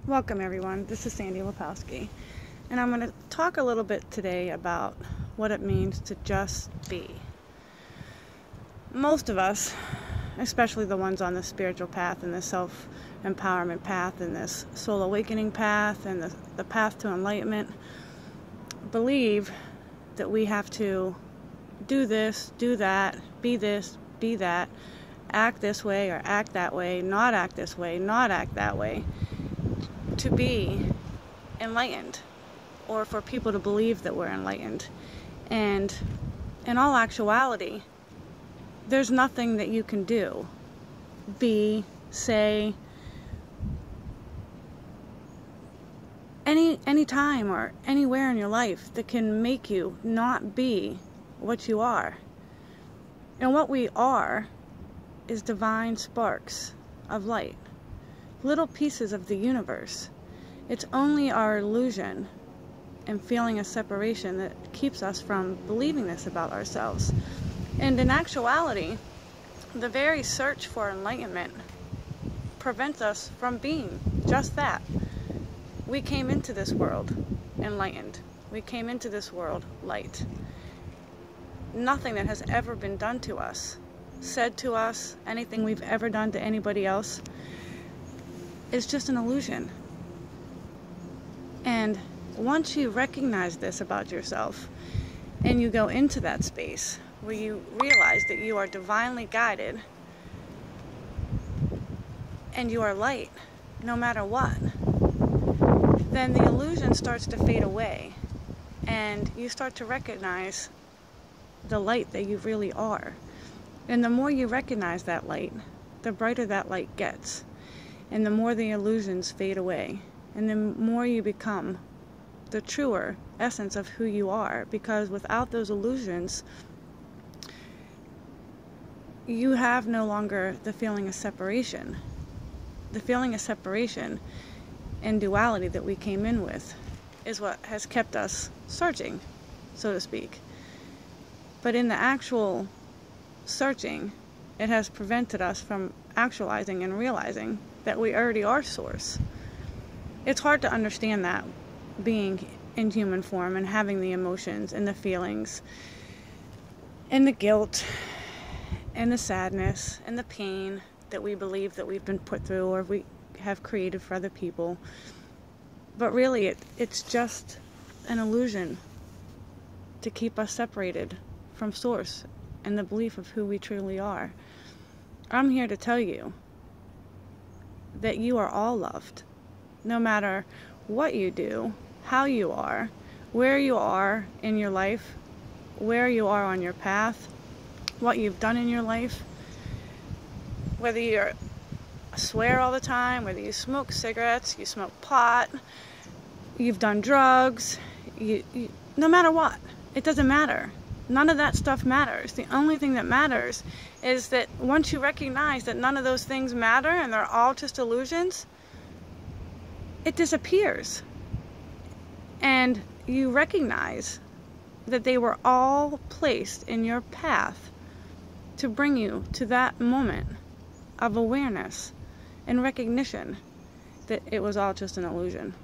Welcome everyone, this is Sandy Lepowski, and I'm going to talk a little bit today about what it means to just be. Most of us, especially the ones on the spiritual path and the self-empowerment path and this soul awakening path and the path to enlightenment, believe that we have to do this, do that, be this, be that, act this way or act that way, not act this way, not act that way, to be enlightened, or for people to believe that we're enlightened. And in all actuality, there's nothing that you can do, be, say, any time or anywhere in your life that can make you not be what you are. And what we are is divine sparks of light, little pieces of the universe. It's only our illusion and feeling a separation that keeps us from believing this about ourselves. And in actuality, the very search for enlightenment prevents us from being just that. We came into this world enlightened. We came into this world light. Nothing that has ever been done to us, said to us, anything we've ever done to anybody else, is just an illusion. And once you recognize this about yourself and you go into that space where you realize that you are divinely guided and you are light no matter what, then the illusion starts to fade away and you start to recognize the light that you really are. And the more you recognize that light, the brighter that light gets. And the more the illusions fade away, and the more you become the truer essence of who you are, because without those illusions, you have no longer the feeling of separation. The feeling of separation and duality that we came in with is what has kept us searching, so to speak. But in the actual searching, it has prevented us from actualizing and realizing that we already are source. It's hard to understand that, being in human form and having the emotions and the feelings and the guilt and the sadness and the pain that we believe that we've been put through or we have created for other people. But really, it's just an illusion to keep us separated from source and the belief of who we truly are. I'm here to tell you that you are all loved, no matter what you do, how you are, where you are in your life, where you are on your path, what you've done in your life, whether you swear all the time, whether you smoke cigarettes, you smoke pot, you've done drugs, no matter what, it doesn't matter. None of that stuff matters. The only thing that matters is that once you recognize that none of those things matter and they're all just illusions, it disappears. And you recognize that they were all placed in your path to bring you to that moment of awareness and recognition that it was all just an illusion.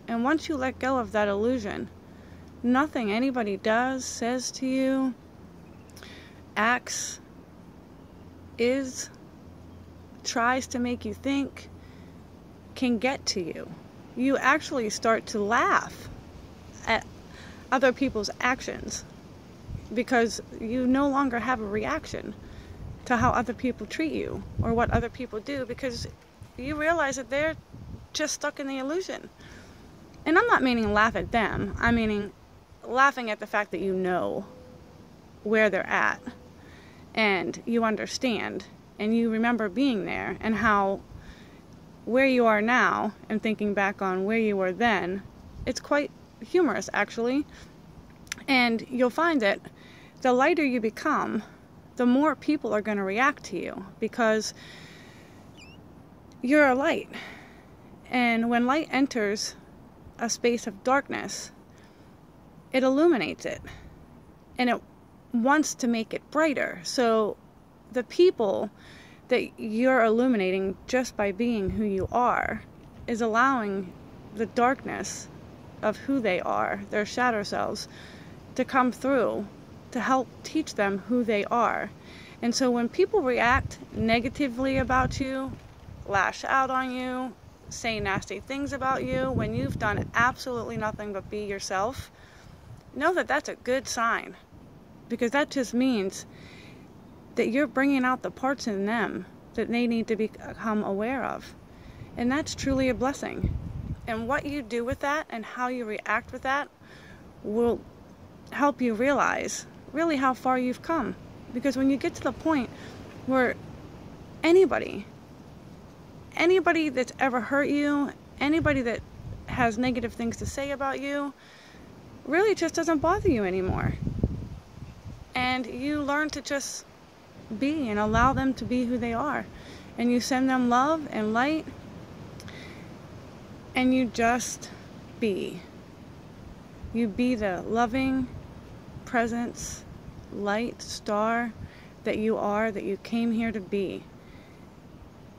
And once you let go of that illusion, nothing anybody does, says to you, acts, is, tries to make you think, can get to you. You actually start to laugh at other people's actions because you no longer have a reaction to how other people treat you or what other people do, because you realize that they're just stuck in the illusion. And I'm not meaning laugh at them. I'm meaning laughing at the fact that you know where they're at and you understand and you remember being there and how where you are now and thinking back on where you were then, it's quite humorous actually. And you'll find that the lighter you become, the more people are going to react to you because you're a light. And when light enters a space of darkness, it illuminates it and it wants to make it brighter. So the people that you're illuminating just by being who you are is allowing the darkness of who they are, their shadow selves, to come through to help teach them who they are. And so when people react negatively about you, lash out on you, say nasty things about you, when you've done absolutely nothing but be yourself, know that that's a good sign, because that just means that you're bringing out the parts in them that they need to become aware of. And that's truly a blessing. And what you do with that and how you react with that will help you realize really how far you've come. Because when you get to the point where anybody that's ever hurt you, anybody that has negative things to say about you, really just doesn't bother you anymore. And you learn to just be and allow them to be who they are. And you send them love and light, and you just be. You be the loving presence, light, star that you are, that you came here to be.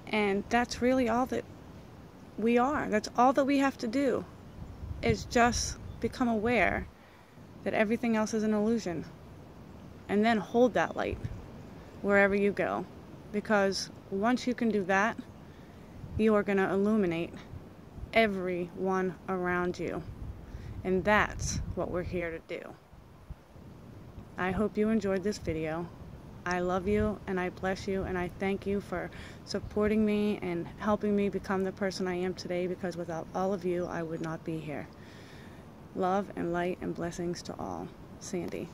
And that's really all that we are. That's all that we have to do, is just become aware that everything else is an illusion. And then hold that light wherever you go. Because once you can do that, you are going to illuminate everyone around you. And that's what we're here to do. I hope you enjoyed this video. I love you and I bless you, and I thank you for supporting me and helping me become the person I am today, because without all of you, I would not be here. Love and light and blessings to all. Sandy.